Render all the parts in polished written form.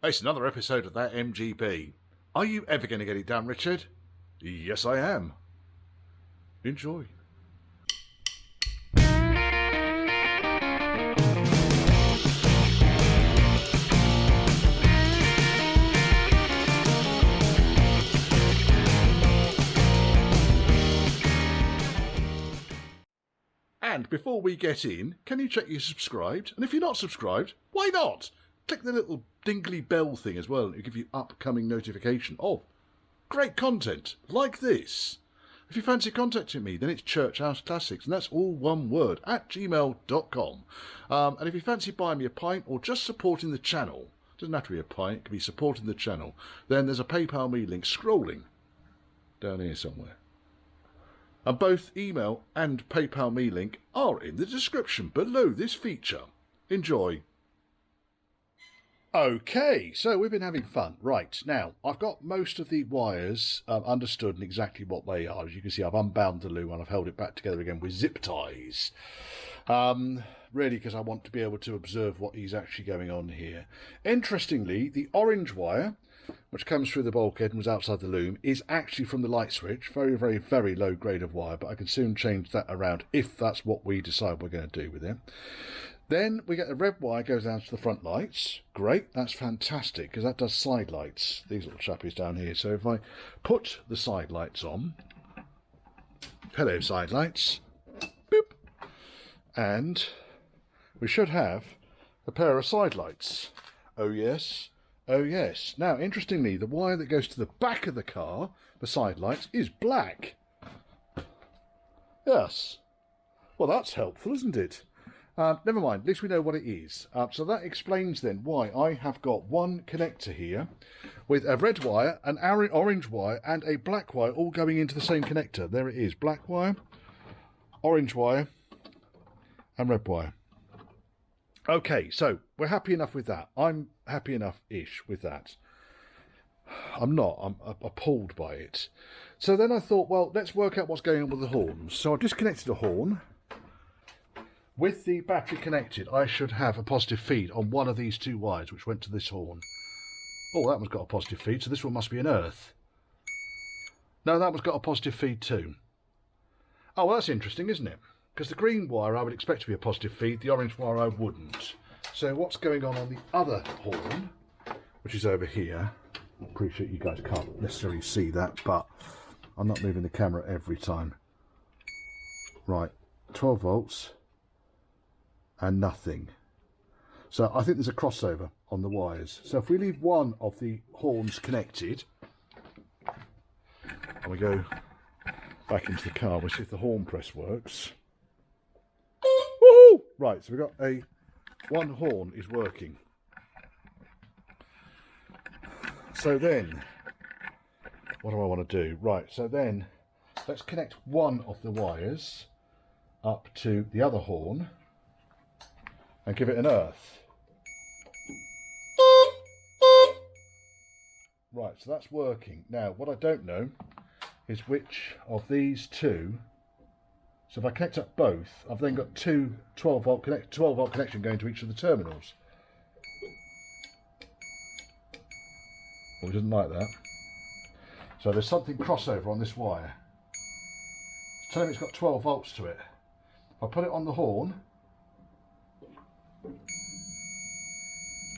It's another episode of that MGB. Are you ever going to get it done, Richard? Yes, I am. Enjoy. And before we get in, can you check you're subscribed? And if you're not subscribed, why not? Click the little dingly bell thing as well, and it'll give you upcoming notification of great content like this. If you fancy contacting me, then it's Church House Classics, and that's all one word, at gmail.com. And if you fancy buying me a pint or just supporting the channel, it doesn't have to be a pint, it can be supporting the channel, then there's a PayPal me link scrolling down here somewhere. And both email and PayPal me link are in the description below this feature. Enjoy. Okay, so we've been having fun. Right, now, I've got most of the wires understood and exactly what they are. As you can see, I've unbound the loom and I've held it back together again with zip ties. Really, because I want to be able to observe what is actually going on here. Interestingly, the orange wire, which comes through the bulkhead and was outside the loom, is actually from the light switch. Very, very, very low grade of wire, but I can soon change that around if that's what we decide we're going to do with it. Then we get the red wire goes down to the front lights. Great, that's fantastic, because that does side lights, these little chappies down here. So if I put the side lights on, hello side lights, boop, and we should have a pair of side lights. Oh yes, oh yes. Now, interestingly, the wire that goes to the back of the car, the side lights, is black. Yes. Well, that's helpful, isn't it? Never mind, at least we know what it is. So that explains then why I have got one connector here with a red wire, an orange wire and a black wire all going into the same connector. There it is, black wire, orange wire and red wire. Okay, so we're happy enough with that. I'm happy enough-ish with that. I'm not, I'm appalled by it. So then I thought, well, let's work out what's going on with the horns. So I've disconnected a horn. With the battery connected, I should have a positive feed on one of these two wires, which went to this horn. Oh, that one's got a positive feed, so this one must be an earth. No, that one's got a positive feed too. Oh, well, that's interesting, isn't it? Because the green wire I would expect to be a positive feed, the orange wire I wouldn't. So what's going on the other horn, which is over here? I appreciate you guys can't necessarily see that, but I'm not moving the camera every time. Right, 12 volts. And nothing. So I think there's a crossover on the wires. So if we leave one of the horns connected and we go back into the car, we'll see if the horn press works. Woo! Right, so we've got one horn is working. So then, what do I want to do? Right, so then let's connect one of the wires up to the other horn and give it an earth. Right, so that's working. Now, what I don't know is which of these two. So if I connect up both, I've then got two 12 volt connection going to each of the terminals. Well, he doesn't like that. So there's something crossover on this wire. It's telling me it's got 12 volts to it. If I put it on the horn,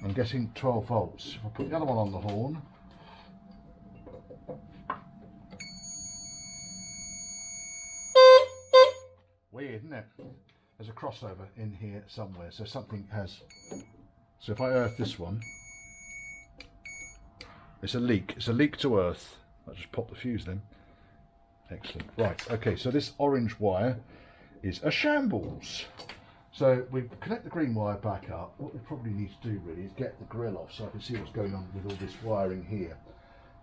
I'm getting 12 volts. If I put the other one on the horn, weird, isn't it? There's a crossover in here somewhere, so something has. So if I earth this one, it's a leak. It's a leak to earth. I'll just pop the fuse then. Excellent. Right, okay, so this orange wire is a shambles. So we connect the green wire back up. What we probably need to do really is get the grill off so I can see what's going on with all this wiring here.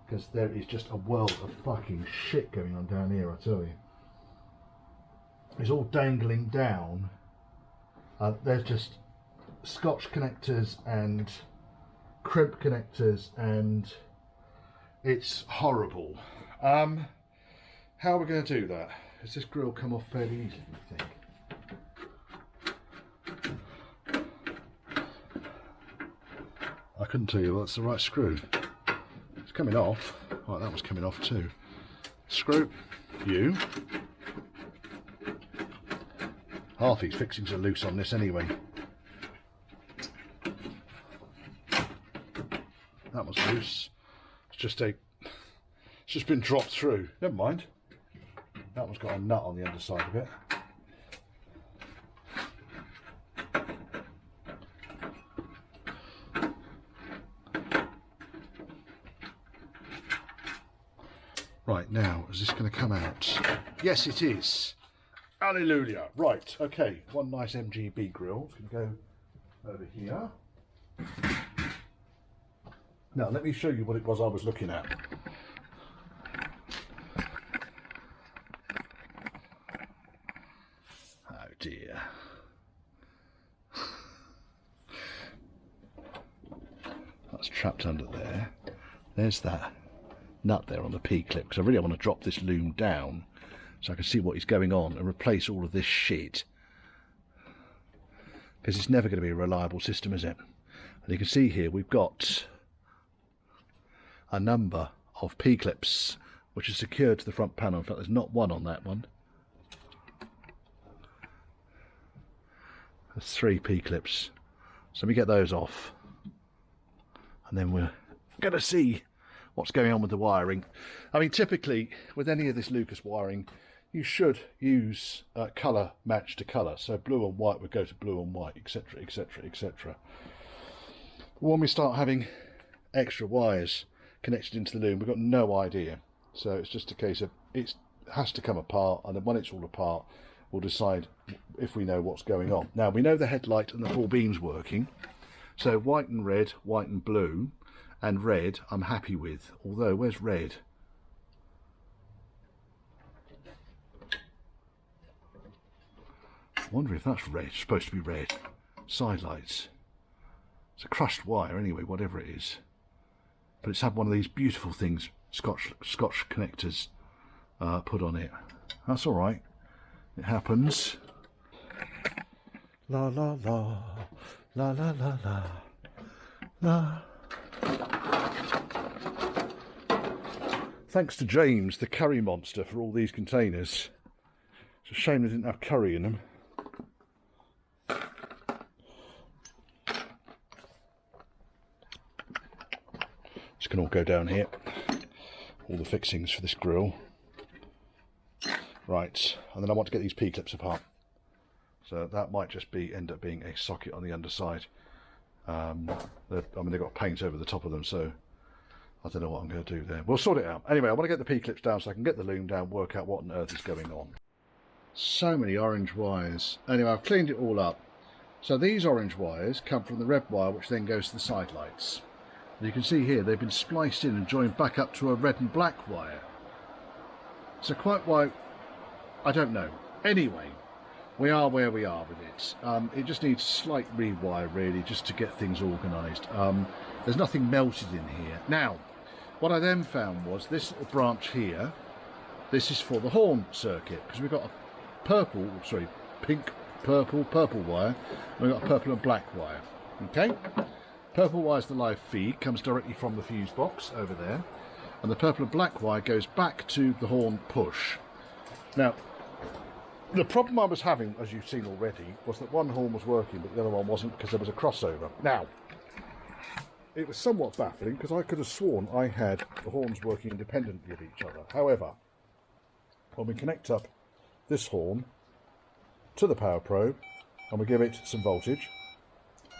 Because there is just a world of fucking shit going on down here, I tell you. It's all dangling down. There's just Scotch connectors and crimp connectors, and it's horrible. How are we going to do that? Does this grill come off fairly easily, you think? couldn't tell you that's the right screw. It's coming off. Right, that was coming off too. Screw you. Half these fixings are loose on this anyway. That was loose. It's just been dropped through. Never mind. That one's got a nut on the underside of it. Right, now, is this going to come out? Yes, it is. Hallelujah. Right, okay. One nice MGB grill. It's going to go over here. Now, let me show you what it was I was looking at. Oh dear. That's trapped under there. There's that nut there on the P-clip, because I really want to drop this loom down so I can see what is going on and replace all of this shit, because it's never going to be a reliable system, is it? And you can see here we've got a number of P-clips which are secured to the front panel. In fact, there's not one on that one. There's 3 P-clips. So let me get those off, and then we're going to see what's going on with the wiring. I mean, typically with any of this Lucas wiring, you should use colour match to colour. So blue and white would go to blue and white, etc, etc, etc. When we start having extra wires connected into the loom, we've got no idea. So it's just a case of it has to come apart, and then when it's all apart, we'll decide if we know what's going on. Now, we know the headlight and the 4 beams working. So white and red, white and blue, and red I'm happy with. Although, where's red? I wonder if that's red. It's supposed to be red. Side lights. It's a crushed wire anyway, whatever it is. But it's had one of these beautiful things, Scotch connectors put on it. That's all right. It happens. La la la, la la la la, la. Thanks to James, the curry monster, for all these containers. It's a shame they didn't have curry in them. This can all go down here. All the fixings for this grill. Right, and then I want to get these P-clips apart. So that might just end up being a socket on the underside. I mean, they've got paint over the top of them, so I don't know what I'm going to do there. We'll sort it out. Anyway, I want to get the P-clips down so I can get the loom down, work out what on earth is going on. So many orange wires. Anyway, I've cleaned it all up. So these orange wires come from the red wire, which then goes to the side lights. And you can see here they've been spliced in and joined back up to a red and black wire. So quite why, I don't know. Anyway, we are where we are with it. It just needs slight rewire, really, just to get things organised. There's nothing melted in here. Now, what I then found was this little branch here. This is for the horn circuit, because we've got a pink, purple wire, and we've got a purple and black wire. Okay? Purple wire is the live feed, comes directly from the fuse box over there, and the purple and black wire goes back to the horn push. Now, the problem I was having, as you've seen already, was that one horn was working but the other one wasn't, because there was a crossover. Now, it was somewhat baffling because I could have sworn I had the horns working independently of each other. However, when we connect up this horn to the power probe and we give it some voltage,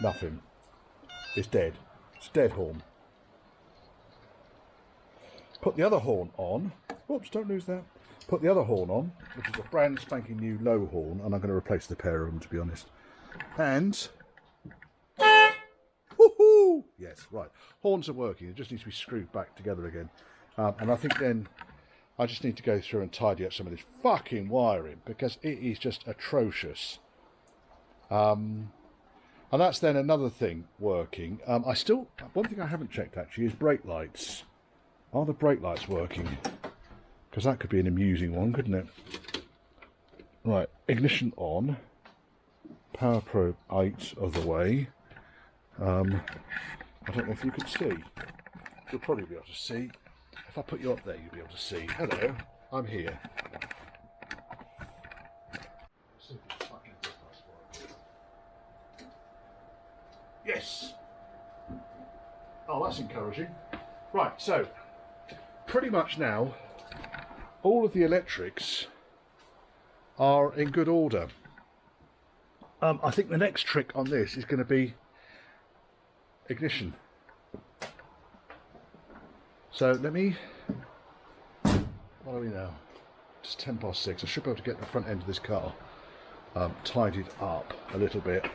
nothing. It's dead. It's a dead horn. Put the other horn on. Oops, don't lose that. Put the other horn on, which is a brand spanking new low horn, and I'm going to replace the pair of them, to be honest. And woohoo! Yes, right. Horns are working. It just needs to be screwed back together again. And I think then I just need to go through and tidy up some of this fucking wiring, because it is just atrocious. And that's then another thing working. One thing I haven't checked actually is brake lights. Are the brake lights working? Because that could be an amusing one, couldn't it? Right, ignition on. Power probe 8 of the way. I don't know if you can see. You'll probably be able to see. If I put you up there, you'll be able to see. Hello, I'm here. Yes. Oh, that's encouraging. Right, so pretty much now all of the electrics are in good order. I think the next trick on this is going to be ignition. So let me, what are we now? It's 6:10. I should be able to get the front end of this car tidied up a little bit.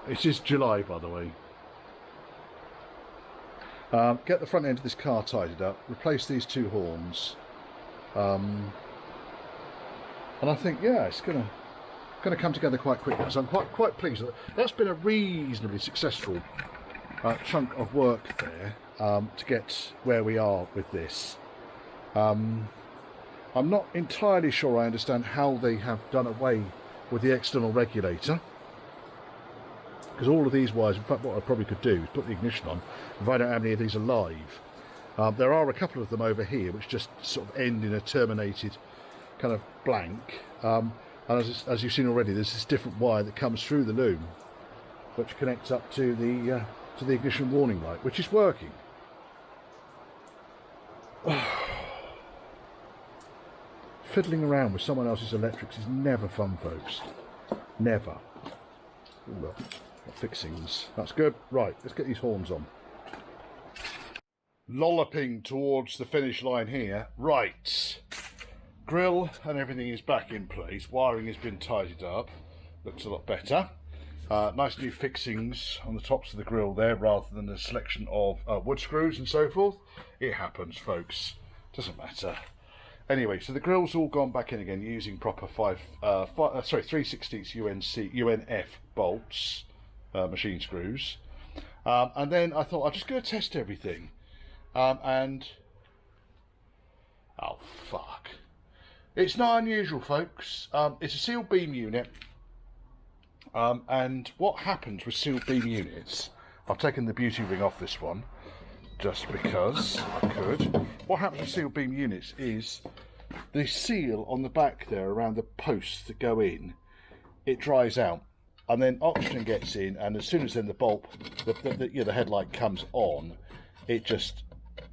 It is July, by the way. Get the front end of this car tidied up, replace these two horns, and I think, yeah, it's gonna come together quite quickly. So I'm quite pleased. That's been a reasonably successful chunk of work there to get where we are with this. I'm not entirely sure I understand how they have done away with the external regulator, because all of these wires, in fact what I probably could do is put the ignition on and find out how many of these are live. There are a couple of them over here which just sort of end in a terminated kind of blank, and as you've seen already, there's this different wire that comes through the loom which connects up to the ignition warning light, which is working. Fiddling around with someone else's electrics is never fun, folks. Never. Ooh, fixings. That's good. Right, let's get these horns on. Lolloping towards the finish line here. Right. Grill and everything is back in place. Wiring has been tidied up. Looks a lot better. Nice new fixings on the tops of the grill there, rather than a selection of wood screws and so forth. It happens, folks. Doesn't matter. Anyway, so the grill's all gone back in again using proper 3/16 UNF bolts, machine screws. And then I thought I'm just going to test everything. And oh fuck! It's not unusual, folks. It's a sealed beam unit. And what happens with sealed beam units, I've taken the beauty ring off this one just because I could. What happens with sealed beam units is the seal on the back there around the posts that go in, it dries out, and then oxygen gets in, and as soon as then the bulb, the headlight comes on, it just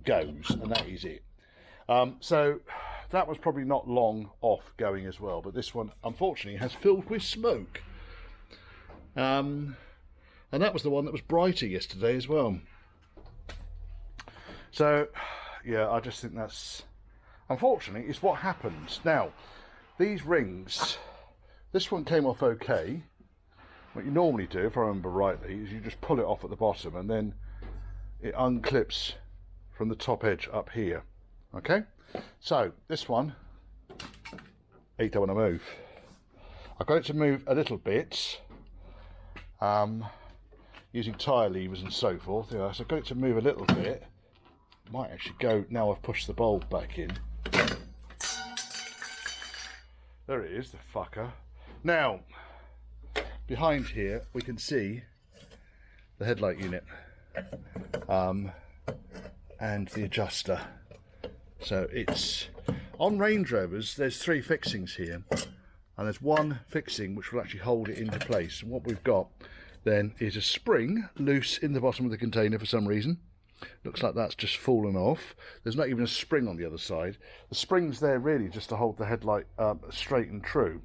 goes, and that is it. So that was probably not long off going as well, but this one unfortunately has filled with smoke. And that was the one that was brighter yesterday as well. So yeah, I just think that's, unfortunately, is what happens. Now, these rings, this one came off okay. What you normally do, if I remember rightly, is you just pull it off at the bottom and then it unclips from the top edge up here. Okay, so this one, it don't want to move. I've got it to move a little bit, using tyre levers and so forth. Yeah, so I've got it to move a little bit. Might actually go, now I've pushed the bulb back in. There it is, the fucker. Now, behind here we can see the headlight unit and the adjuster. So it's, on Range Rovers there's 3 fixings here, and there's one fixing which will actually hold it into place. And what we've got then is a spring loose in the bottom of the container for some reason. Looks like that's just fallen off. There's not even a spring on the other side. The spring's there really just to hold the headlight straight and true.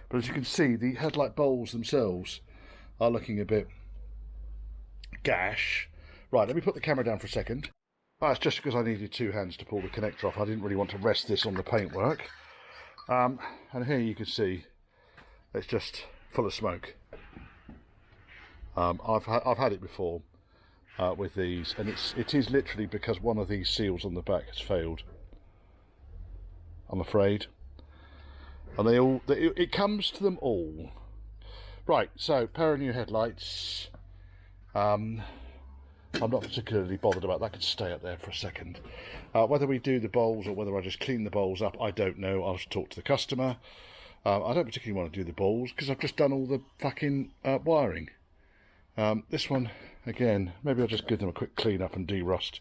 But as you can see, the headlight bowls themselves are looking a bit gash. Right, let me put the camera down for a second. That's just because I needed 2 hands to pull the connector off. I didn't really want to rest this on the paintwork. And here you can see it's just full of smoke. I've had it before. With these, and it is literally because one of these seals on the back has failed, I'm afraid, and it comes to them all. Right, so pair of new headlights. I'm not particularly bothered about that. Could stay up there for a second. Whether we do the bowls or whether I just clean the bowls up, I don't know. I'll talk to the customer. I don't particularly want to do the bowls because I've just done all the fucking wiring. This one, again, maybe I'll just give them a quick clean up and de-rust.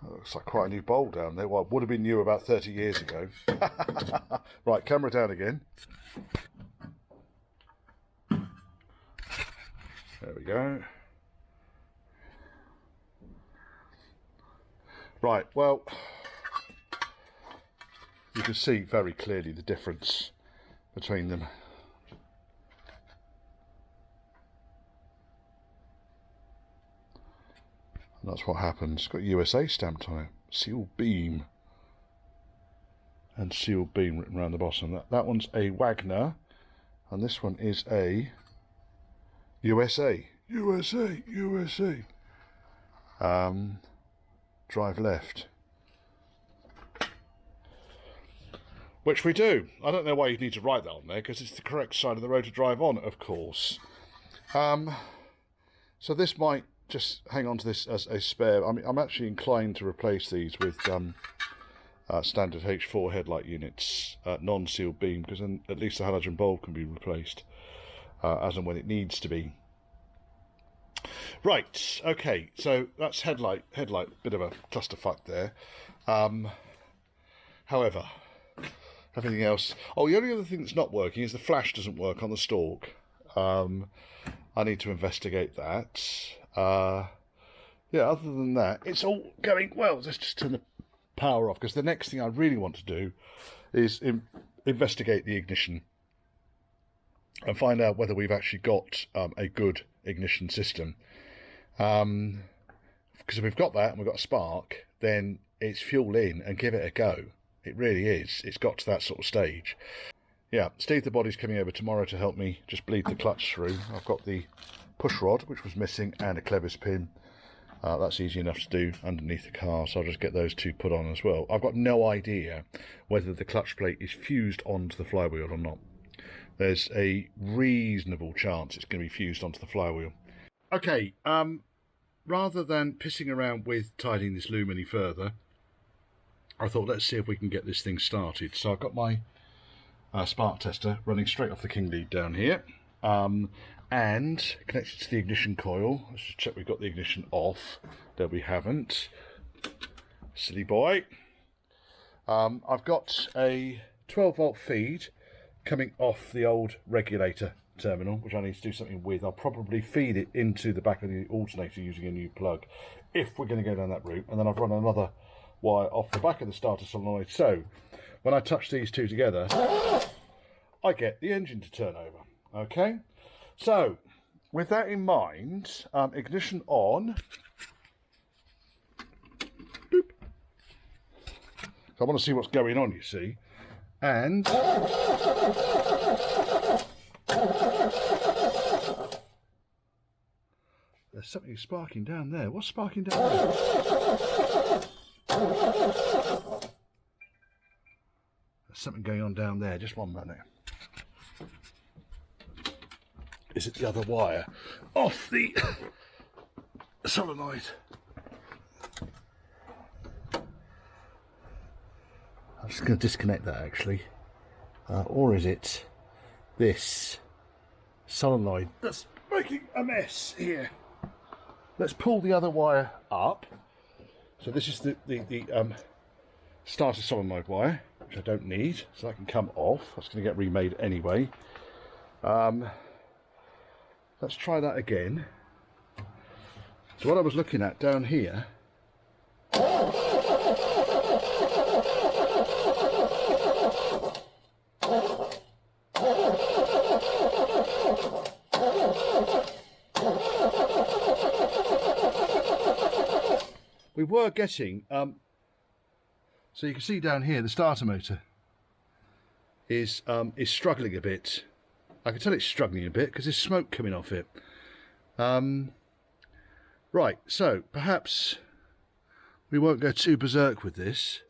Looks like quite a new bowl down there. Well, it would have been new about 30 years ago. Right, camera down again. There we go. Right, well, you can see very clearly the difference between them. And that's what happens. It's got USA stamped on it. Seal beam. And seal beam written around the bottom. That one's a Wagner. And this one is a USA. USA. USA. Drive left. Which we do. I don't know why you need to write that on there, because it's the correct side of the road to drive on, of course. So this might just hang on to this as a spare. I mean, I'm actually inclined to replace these with standard H4 headlight units, non-sealed beam, because then at least the halogen bulb can be replaced as and when it needs to be. Right, okay, so that's headlight, bit of a clusterfuck there. However, everything else... Oh, the only other thing that's not working is the flash doesn't work on the stalk. I need to investigate that. Yeah, other than that, it's all going well. Let's just turn the power off, because the next thing I really want to do is investigate the ignition and find out whether we've actually got a good ignition system. Because if we've got that and we've got a spark, then it's fuel in and give it a go. It really is. It's got to that sort of stage. Yeah, Steve the Body's coming over tomorrow to help me just bleed the clutch through. I've got the push rod, which was missing, and a clevis pin. That's easy enough to do underneath the car, so I'll just get those two put on as well. I've got no idea whether the clutch plate is fused onto the flywheel or not. There's a reasonable chance it's going to be fused onto the flywheel. Okay, rather than pissing around with tidying this loom any further, I thought let's see if we can get this thing started. So I've got my spark tester running straight off the king lead down here, and connected to the ignition coil. Let's just check we've got the ignition off. There we haven't. Silly boy. I've got a 12-volt feed coming off the old regulator terminal, which I need to do something with. I'll probably feed it into the back of the alternator using a new plug, if we're going to go down that route. And then I've run another wire off the back of the starter solenoid, so when I touch these two together, I get the engine to turn over. Okay, so with that in mind, ignition on. Boop. So I want to see what's going on, you see. And there's something sparking down there. What's sparking down there? There's something going on down there. Just one minute. Is it the other wire off the solenoid? I'm just going to disconnect that actually. Or is it this solenoid that's making a mess here? Let's pull the other wire up. So this is the starter solenoid wire, which I don't need, so that can come off. That's going to get remade anyway. Let's try that again. So what I was looking at down here, we were getting, so you can see down here the starter motor is struggling a bit. I can tell it's struggling a bit because there's smoke coming off it. Right, so perhaps we won't go too berserk with this.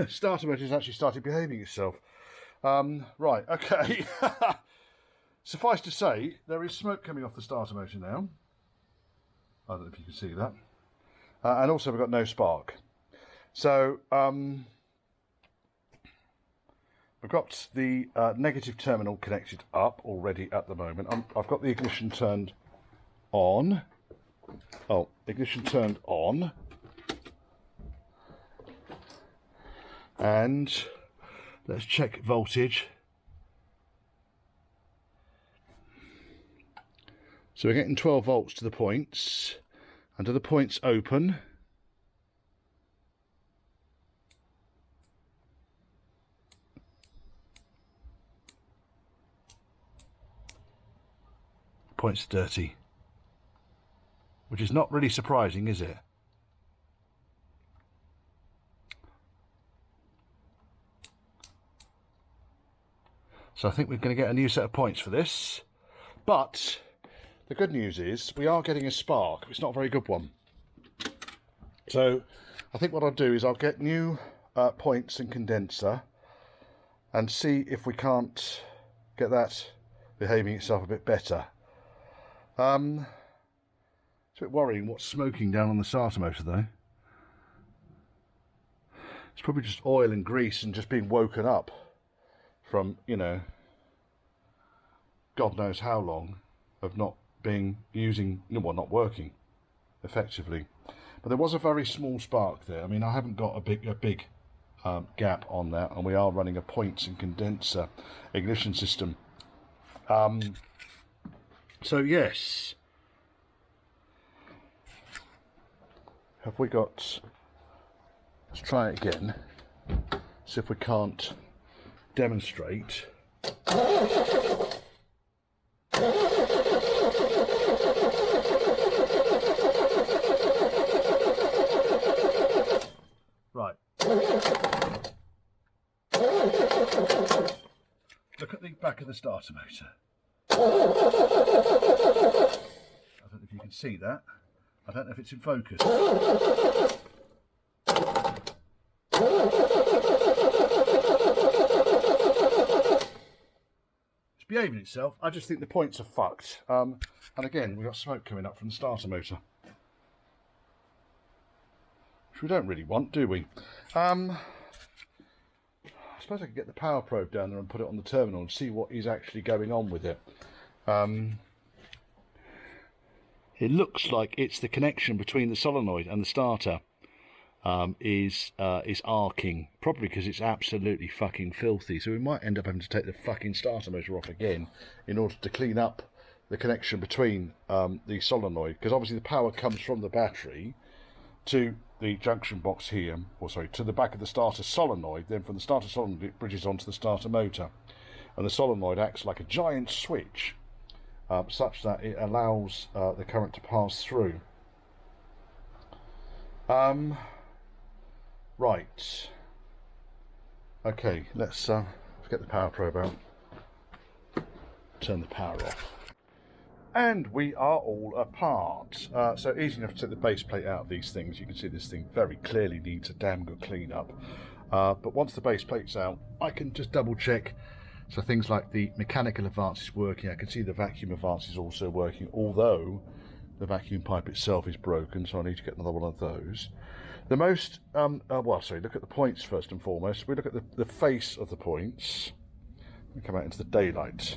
Starter motor has actually started behaving itself. Right, okay. Suffice to say, there is smoke coming off the starter motor now. I don't know if you can see that. And also we've got no spark. So we've got the negative terminal connected up already at the moment. I've got the ignition turned on. Oh, ignition turned on. And let's check voltage. So we're getting 12 volts to the points. And do the points open? Points are dirty. Which is not really surprising, is it? So I think we're going to get a new set of points for this. But the good news is we are getting a spark. It's not a very good one. So I think what I'll do is I'll get new points and condenser and see if we can't get that behaving itself a bit better. It's a bit worrying what's smoking down on the starter motor though. It's probably just oil and grease and just being woken up from, you know, God knows how long of not being not working effectively. But there was a very small spark there. I mean, I haven't got a big gap on that, and we are running a points and condenser ignition system. So yes, have we got? Let's try it again. See if we can't demonstrate. Right. Look at the back of the starter motor. I don't know if you can see that. I don't know if it's in focus. It's behaving itself. I just think the points are fucked. And again, we've got smoke coming up from the starter motor, which we don't really want, do we? I suppose I could get the power probe down there and put it on the terminal and see what is actually going on with it. It looks like it's the connection between the solenoid and the starter is arcing, probably because it's absolutely fucking filthy. So we might end up having to take the fucking starter motor off again in order to clean up the connection between the solenoid, because obviously the power comes from the battery to the junction box here, or sorry, to the back of the starter solenoid. Then from the starter solenoid it bridges onto the starter motor, and the solenoid acts like a giant switch, such that it allows the current to pass through. Right. Okay, let's get the power probe out. Turn the power off. And we are all apart. So easy enough to take the base plate out of these things. You can see this thing very clearly needs a damn good clean up. But once the base plate's out, I can just double check. So things like the mechanical advance is working. I can see the vacuum advance is also working, although the vacuum pipe itself is broken, so I need to get another one of those. The most, look at the points first and foremost. We look at the face of the points. We come out into the daylight.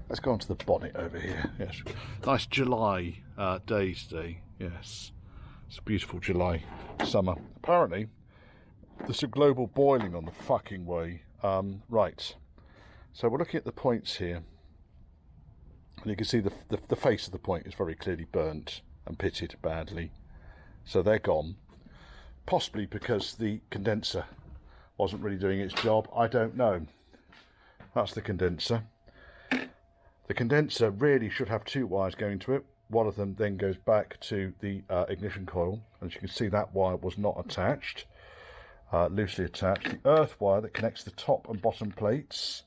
Let's go on to the bonnet over here. Yes, nice July day today. Yes, it's a beautiful July summer. Apparently, there's some global boiling on the fucking way. Right, so we're looking at the points here, and you can see the face of the point is very clearly burnt and pitted badly. So they're gone, possibly because the condenser wasn't really doing its job. I don't know. That's the condenser. The condenser really should have two wires going to it. One of them then goes back to the ignition coil. As you can see, that wire was not attached, loosely attached. The earth wire that connects the top and bottom plates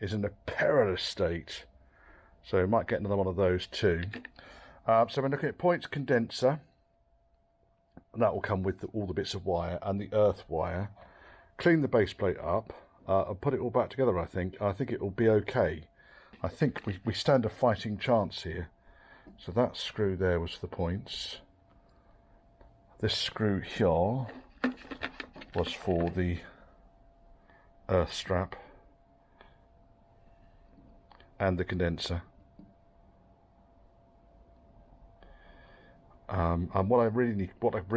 is in a perilous state. So we might get another one of those too. So we're looking at points condenser, and that will come with all the bits of wire and the earth wire. Clean the base plate up. and put it all back together, I think it will be okay. I think we stand a fighting chance here. So that screw there was for the points. This screw here was for the earth strap and the condenser. And what I really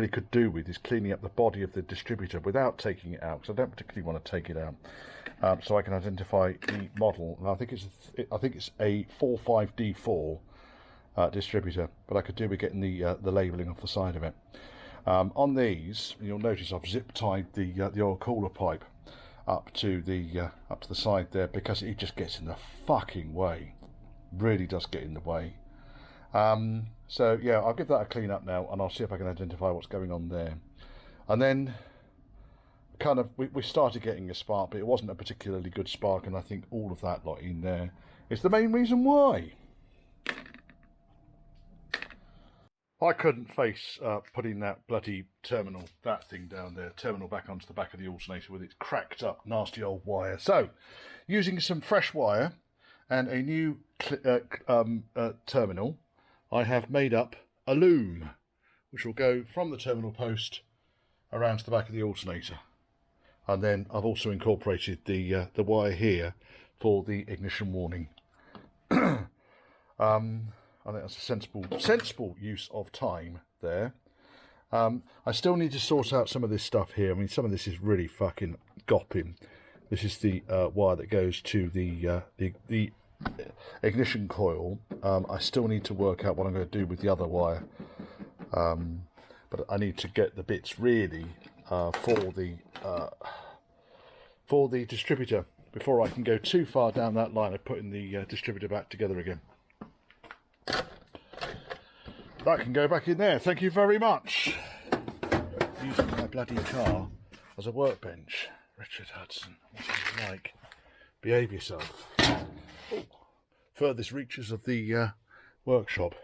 could do with is cleaning up the body of the distributor without taking it out, because I don't particularly want to take it out, so I can identify the model. And I think it's a 45D4 distributor, but I could do with getting the labelling off the side of it. On these, you'll notice I've zip tied the oil cooler pipe up to the side there, because it just gets in the fucking way. Really does get in the way. So yeah, I'll give that a clean up now, and I'll see if I can identify what's going on there. And then kind of we started getting a spark, but it wasn't a particularly good spark, and I think all of that lot in there is the main reason why. I couldn't face putting that bloody terminal, that thing down there, terminal back onto the back of the alternator with its cracked up nasty old wire. So using some fresh wire and a new terminal, I have made up a loom, which will go from the terminal post around to the back of the alternator. And then I've also incorporated the wire here for the ignition warning. I think that's a sensible use of time there. I still need to sort out some of this stuff here. I mean, some of this is really fucking gopping. This is the wire that goes to the ignition coil. I still need to work out what I'm going to do with the other wire, but I need to get the bits really for the distributor before I can go too far down that line of putting the distributor back together again. That can go back in there, thank you very much. Using my bloody car as a workbench. Richard Hudson, what are you like? Behave yourself. Oh, furthest reaches of the workshop.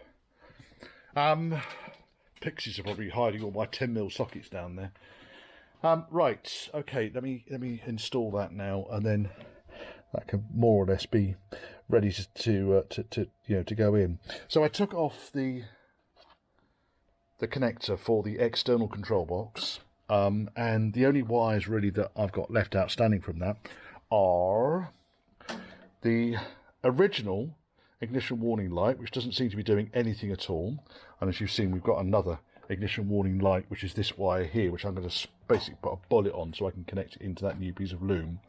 Pixies are probably hiding all my 10mm sockets down there. Right, okay, let me install that now, and then that can more or less be ready to go in. So I took off the connector for the external control box, and the only wires really that I've got left outstanding from that are the original ignition warning light, which doesn't seem to be doing anything at all, and as you've seen, we've got another ignition warning light, which is this wire here, which I'm going to basically put a bullet on so I can connect it into that new piece of loom.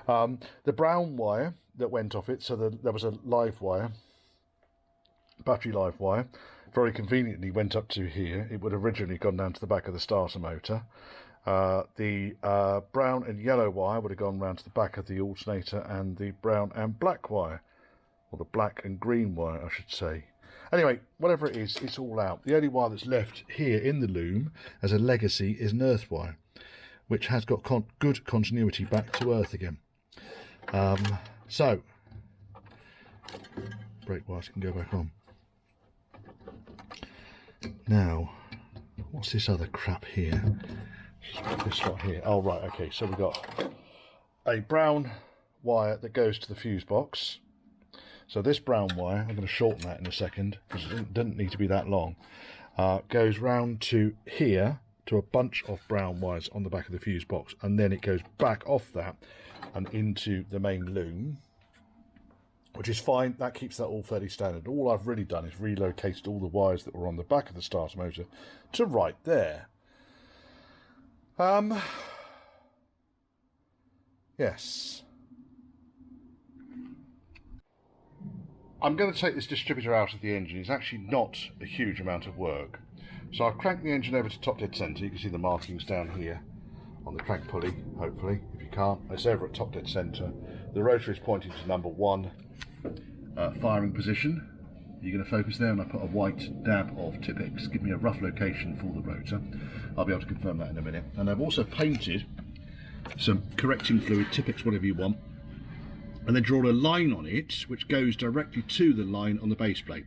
The brown wire that went off it, so there was a live wire, battery live wire, very conveniently went up to here. It would have originally gone down to the back of the starter motor. The brown and yellow wire would have gone round to the back of the alternator, and the brown and black wire, or the black and green wire I should say. Anyway, whatever it is, it's all out. The only wire that's left here in the loom as a legacy is an earth wire, which has got good continuity back to earth again. So brake wires can go back on. Now, what's this other crap here? This lot here. Oh right, okay. So we've got a brown wire that goes to the fuse box. So this brown wire, I'm going to shorten that in a second because it doesn't need to be that long, goes round to here to a bunch of brown wires on the back of the fuse box, and then it goes back off that and into the main loom, which is fine. That keeps that all fairly standard. All I've really done is relocated all the wires that were on the back of the starter motor to right there. Yes. I'm going to take this distributor out of the engine. It's actually not a huge amount of work. So I've cranked the engine over to top dead centre. You can see the markings down here on the crank pulley, hopefully. If you can't, it's over at top dead centre. The rotor is pointing to number 1 firing position. You're going to focus there, and I put a white dab of Tipex. Give me a rough location for the rotor. I'll be able to confirm that in a minute. And I've also painted some correcting fluid, Tipex, whatever you want, and then draw a line on it which goes directly to the line on the base plate.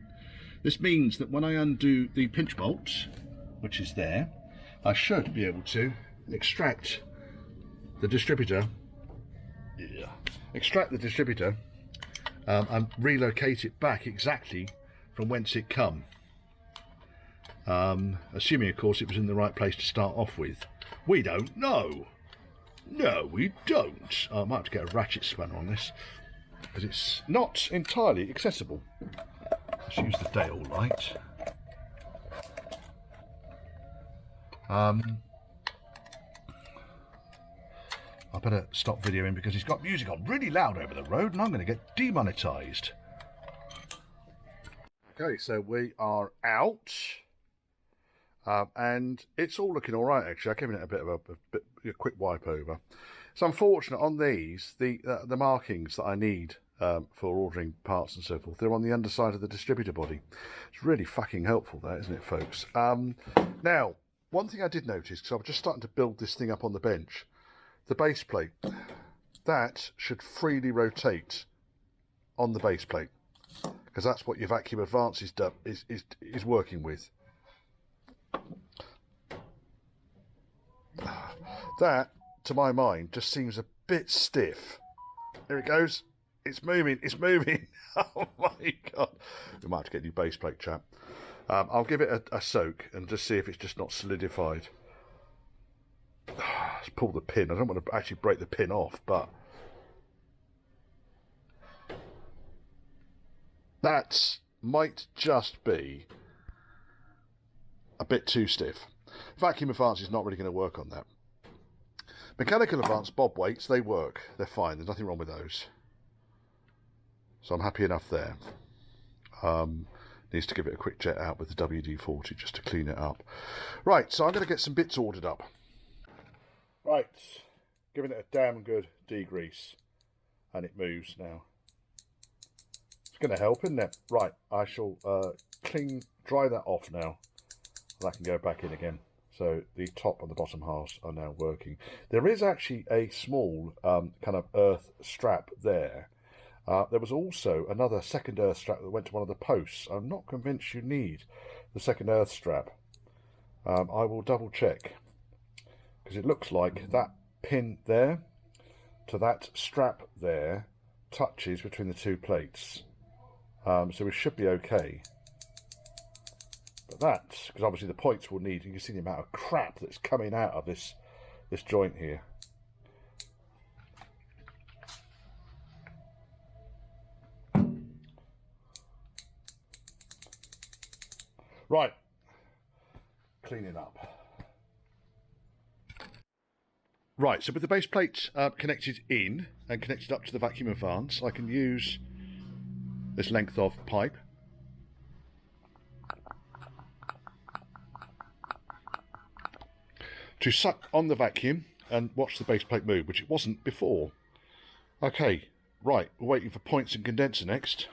This means that when I undo the pinch bolt, which is there, I should be able to extract the distributor extract the distributor and relocate it back exactly from whence it come. Assuming, of course, it was in the right place to start off with. We don't know. No, we don't. I might have to get a ratchet spanner on this, because it's not entirely accessible. Let's use the Dale light. I better stop videoing because he's got music on really loud over the road and I'm going to get demonetised. Okay, so we are out. And it's all looking all right, actually. I've given it a bit of a quick wipe over. It's unfortunate on these, the markings that I need for ordering parts and so forth, they're on the underside of the distributor body. It's really fucking helpful there, isn't it, folks? Now, one thing I did notice, because I was just starting to build this thing up on the bench, the base plate, that should freely rotate on the base plate, because that's what your vacuum advance is working with. That, to my mind, just seems a bit stiff. There it goes. It's moving. It's moving. Oh my God. We might have to get a new base plate, chap. I'll give it a soak and just see if it's just not solidified. Let's pull the pin. I don't want to actually break the pin off, but that might just be a bit too stiff. Vacuum advance is not really going to work on that. Mechanical advance bob weights, they work. They're fine. There's nothing wrong with those. So I'm happy enough there. Needs to give it a quick jet out with the WD-40 just to clean it up. Right, so I'm going to get some bits ordered up. Right, giving it a damn good degrease. And it moves now. It's going to help, isn't it? Right, I shall dry that off now. And I can go back in again. So the top and the bottom halves are now working. There is actually a small kind of earth strap there. There was also another second earth strap that went to one of the posts. I'm not convinced you need the second earth strap. I will double check, because it looks like that pin there to that strap there touches between the two plates. So we should be okay. But that's because obviously the points will need, you can see the amount of crap that's coming out of this joint here. Right, cleaning up. Right, so with the base plate connected in and connected up to the vacuum advance, I can use this length of pipe to suck on the vacuum and watch the base plate move, which it wasn't before. Okay, right, we're waiting for points and condenser next.